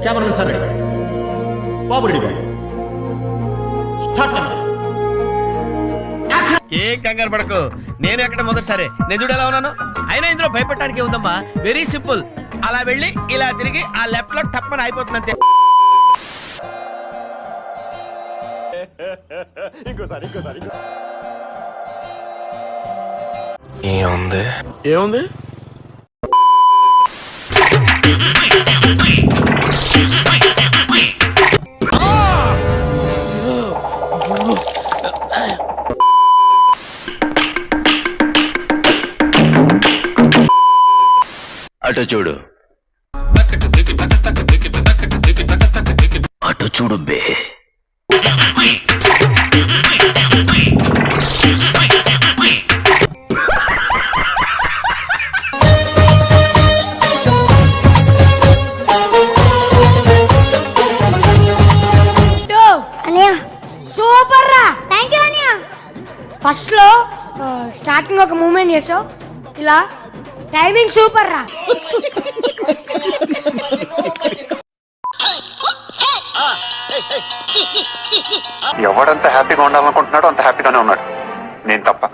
Cameramen sir ready, బాబు ready, start camera. ఏం కంగారు పడకు, నేను ఎక్కడ మొదటిసారి నేను చూడు ఎలా ఉన్నాను. అయినా ఇందులో భయపడటానికి ఉందమ్మా, వెరీ సింపుల్. అలా వెళ్ళి ఇలా తిరిగి ఆ లెఫ్ట్ లో టప్పని అయిపోతుంది అంతే. ఇంకోసారి ఏముంది అటు చూడు, అటు చూడు బే. సూపర్ రా, థ్యాంక్ యూ అనియా. ఫస్ట్ లో స్టార్టింగ్ ఒక మూమెంట్ చేసావు, ఇలా టైమింగ్ సూపర్ రా. ఎవడంత హ్యాపీగా ఉండాలనుకుంటున్నాడో అంత హ్యాపీగానే ఉన్నాడు, నేను తప్ప.